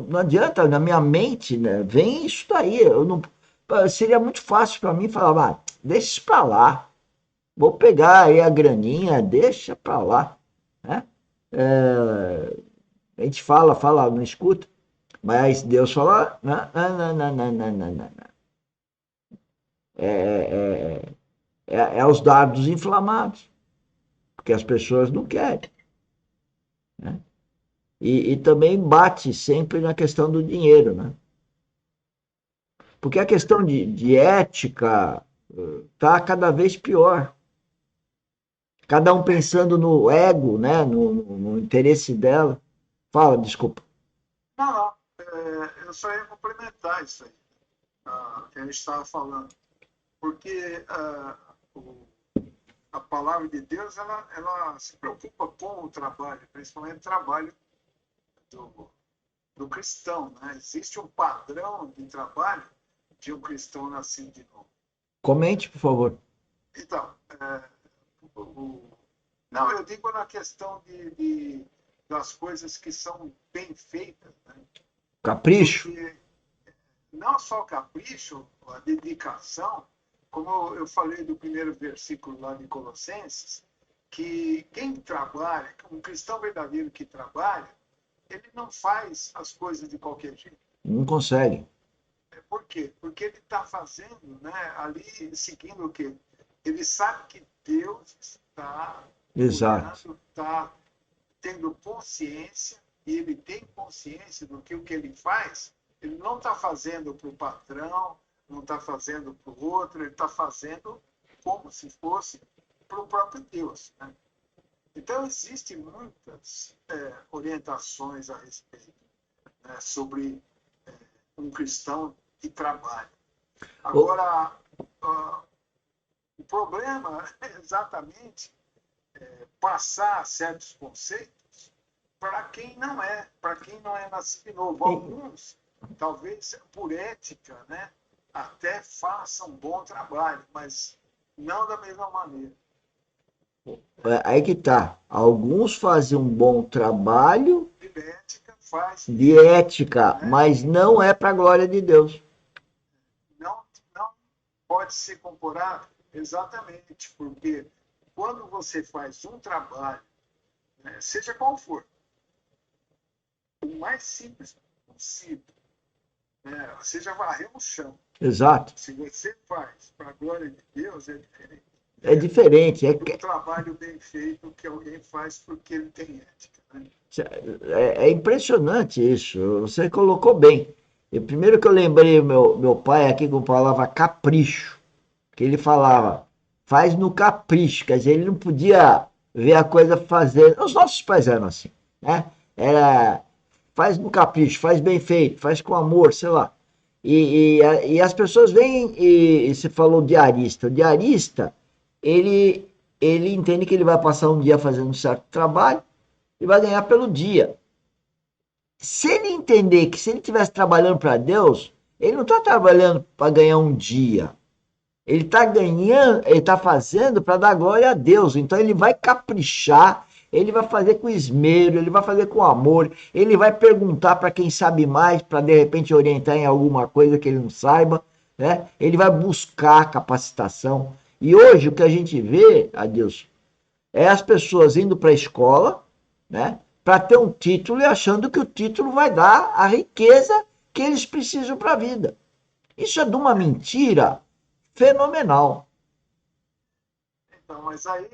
não adianta, na minha mente, né, vem isso daí. Eu não, seria muito fácil para mim falar, deixa isso para lá, vou pegar aí a graninha, deixa para lá, né? É, a gente fala, não escuta, mas Deus fala, não, não, não, não, não, não, não. É os dardos inflamados, porque as pessoas não querem, né? E também bate sempre na questão do dinheiro, né? Porque a questão de ética está cada vez pior. Cada um pensando no ego, né? No interesse dela. Fala, desculpa. Não, não. Eu só ia complementar isso aí, que a gente estava falando. Porque a palavra de Deus, ela se preocupa com o trabalho, principalmente o trabalho do, do cristão. Né? Existe um padrão de trabalho de um cristão nascido de novo. Comente, por favor. Então, não, eu digo na questão das coisas que são bem feitas, né? Capricho? Porque não só o capricho, a dedicação, como eu falei do primeiro versículo lá de Colossenses, que quem trabalha, um cristão verdadeiro que trabalha, ele não faz as coisas de qualquer jeito. Não consegue. Por quê? Porque ele está fazendo, né, ali, seguindo o quê? Ele sabe que Deus está Exato. olhando, está tendo consciência, e ele tem consciência do que o que ele faz, ele não está fazendo para o patrão, não está fazendo para o outro, ele está fazendo como se fosse para o próprio Deus. Né? Então, existem muitas orientações a respeito, né, sobre um cristão que trabalha. Ô, Agora, o problema é exatamente passar certos conceitos para quem não é nascido de novo. Alguns, talvez por ética, né, até façam um bom trabalho, mas não da mesma maneira. aí que tá. Alguns fazem um bom trabalho De ética faz, de ética, né, mas não é para a glória de Deus. não, não pode ser comparado exatamente, porque quando você faz um trabalho, né, seja qual for, o mais simples possível, né, seja varrer o chão, Exato. se você faz para a glória de Deus, é diferente. É diferente. Do trabalho bem feito que alguém faz porque ele tem ética. Né? É impressionante isso. Você colocou bem. E primeiro que eu lembrei meu pai aqui com a palavra capricho, que ele falava, faz no capricho, quer dizer, ele não podia ver a coisa fazer. Os nossos pais eram assim, né? Era faz no capricho, faz bem feito, faz com amor, sei lá. E as pessoas vêm e você falou diarista. O diarista, ele, ele entende que ele vai passar um dia fazendo um certo trabalho e vai ganhar pelo dia. Se ele entender que se ele estivesse trabalhando para Deus, ele não está trabalhando para ganhar um dia. Ele está ganhando, ele está fazendo para dar glória a Deus. Então ele vai caprichar, ele vai fazer com esmero, ele vai fazer com amor, ele vai perguntar para quem sabe mais, para de repente orientar em alguma coisa que ele não saiba, né? Ele vai buscar capacitação. E hoje o que a gente vê, Adilson, é as pessoas indo para a escola, né? Para ter um título e achando que o título vai dar a riqueza que eles precisam para a vida. Isso é de uma mentira fenomenal. Então, mas aí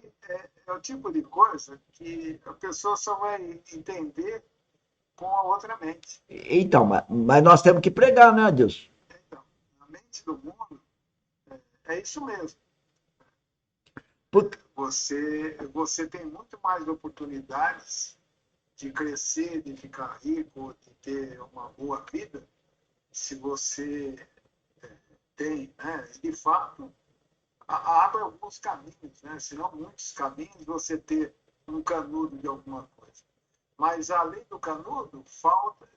é o tipo de coisa que a pessoa só vai entender com a outra mente. Então, mas nós temos que pregar, né, Deus? Então, a mente do mundo é isso mesmo. Por- Você tem muito mais oportunidades de crescer, de ficar rico, de ter uma boa vida, se você tem, né, de fato, abre alguns caminhos, né? Se não muitos caminhos, você ter um canudo de alguma coisa. Mas além do canudo,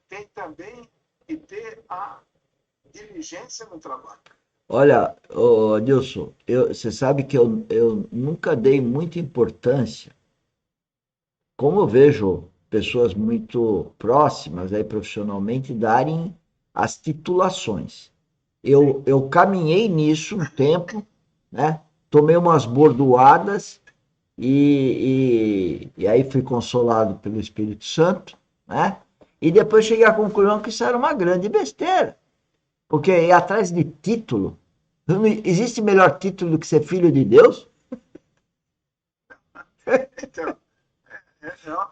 tem também que ter a diligência no trabalho. Olha, Nilson, você sabe que eu nunca dei muita importância, como eu vejo pessoas muito próximas aí profissionalmente darem as titulações. Eu caminhei nisso um tempo, né? Tomei umas bordoadas e aí fui consolado pelo Espírito Santo, né? E depois cheguei à conclusão que isso era uma grande besteira, porque ir atrás de título, não existe melhor título do que ser filho de Deus? Então,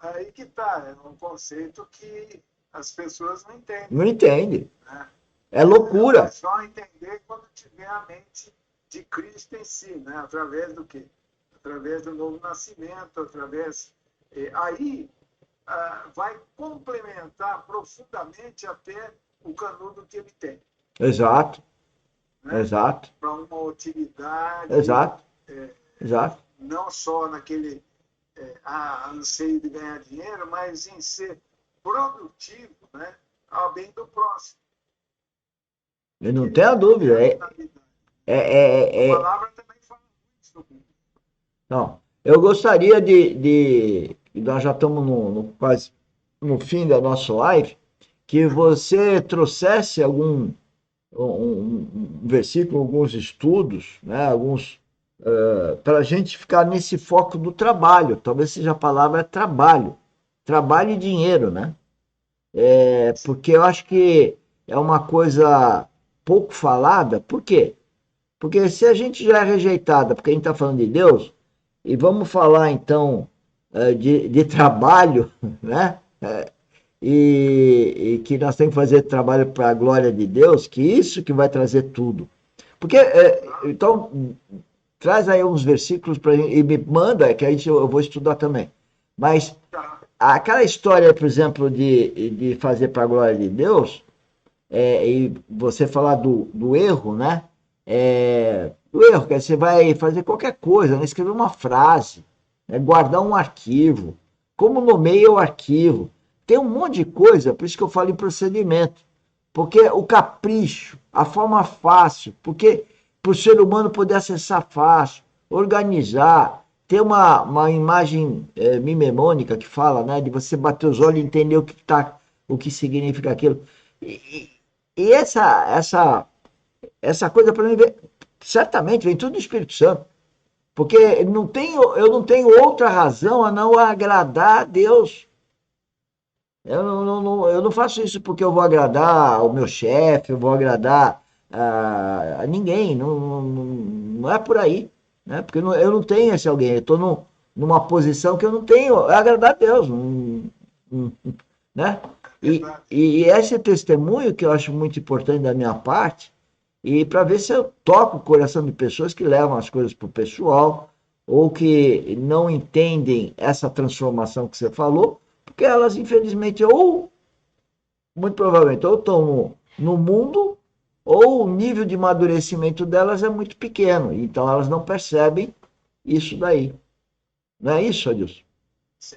é aí que está, é um conceito que as pessoas não entendem, Não entende. né? É loucura. Mas só entender quando tiver a mente de Cristo em si, né? Através do quê? Através do novo nascimento, através... aí vai complementar profundamente até o canudo que ele tem, Exato, né? exato, Para uma utilidade, exato, exato. não só naquele anseio de ganhar dinheiro, mas em ser produtivo, né? Ao bem do próximo. Eu não tenho a dúvida. É, A é, é, palavra também fala muito sobre isso. não. Eu gostaria e nós já estamos quase no fim da nossa live, que você trouxesse algum um versículo, alguns estudos, né, alguns para a gente ficar nesse foco do trabalho. Talvez seja a palavra trabalho, trabalho e dinheiro, né? Porque eu acho que é uma coisa pouco falada. Por quê? Porque se a gente já é rejeitada, porque a gente está falando de Deus, e vamos falar então de trabalho, né? E que nós temos que fazer trabalho para a glória de Deus, que isso que vai trazer tudo. Porque, então, traz aí uns versículos para e me manda, que eu vou estudar também. Mas aquela história, por exemplo, de fazer para a glória de Deus, e você falar do erro, né? O erro, que você vai fazer qualquer coisa, né? Escrever uma frase, né? Guardar um arquivo, como nomeia o arquivo. Tem um monte de coisa, por isso que eu falo em procedimento. Porque o capricho, a forma fácil, porque para o ser humano poder acessar fácil, organizar, ter uma imagem mnemônica que fala, né? De você bater os olhos e entender o que significa aquilo. E essa coisa para mim certamente vem tudo do Espírito Santo, porque eu não tenho outra razão a não agradar a Deus. Eu não faço isso porque eu vou agradar o meu chefe, eu vou agradar a ninguém, não é por aí, né? Porque eu não tenho esse alguém, eu estou numa posição que eu não tenho, é agradar a Deus, né? E esse testemunho que eu acho muito importante da minha parte, e para ver se eu toco o coração de pessoas que levam as coisas para o pessoal, ou que não entendem essa transformação que você falou, porque elas, infelizmente, ou, muito provavelmente, ou estão no mundo, ou o nível de amadurecimento delas é muito pequeno, então elas não percebem isso daí. Não é isso, Adilson? Sim.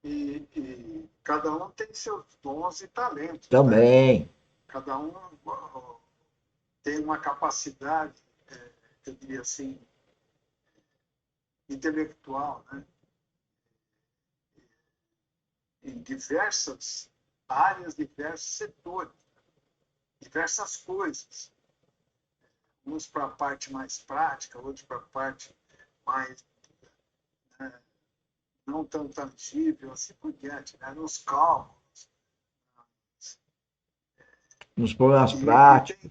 E cada um tem seus dons e talentos, né? Também. Cada um tem uma capacidade, eu diria assim, intelectual, né? Em diversas áreas, diversos setores, diversas coisas. Uns para a parte mais prática, outros para a parte mais não tão tangível, assim por diante, né? Nos cálculos. Nos problemas práticos.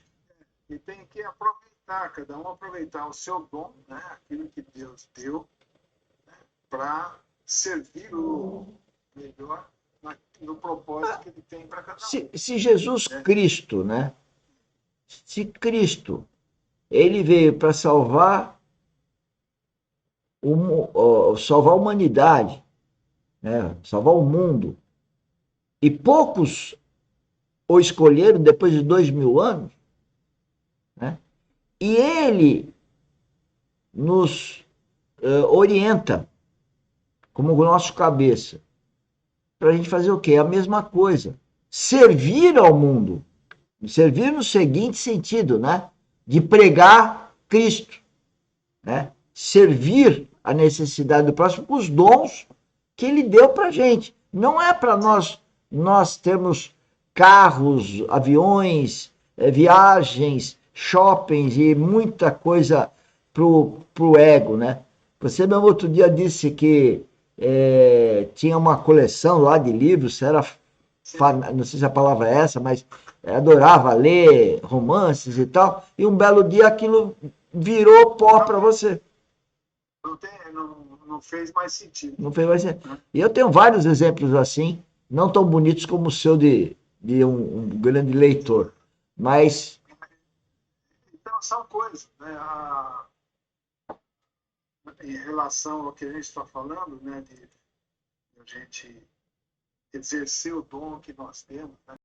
E tem que aproveitar, cada um aproveitar o seu dom, né? Aquilo que Deus deu, né? Para servir o melhor no propósito que ele tem para cada um. Se Jesus Cristo, né? Se Cristo, ele veio para salvar a humanidade, né? Salvar o mundo, e poucos o escolheram depois de 2000 anos, né? E ele nos orienta como o nosso cabeça para a gente fazer o quê? A mesma coisa. Servir ao mundo. Servir no seguinte sentido, né? De pregar Cristo, né? Servir a necessidade do próximo com os dons que ele deu para a gente. Não é para nós termos carros, aviões, viagens, shoppings e muita coisa pro ego, né? Você mesmo outro dia disse que tinha uma coleção lá de livros, era não sei se a palavra é essa, mas adorava ler romances e tal, e um belo dia aquilo virou pó para você. Não fez mais sentido. Não fez mais sentido. E eu tenho vários exemplos assim, não tão bonitos como o seu de um grande leitor, mas Então, são coisas, né? Em relação ao que a gente está falando, né? De a gente exercer o dom que nós temos, né?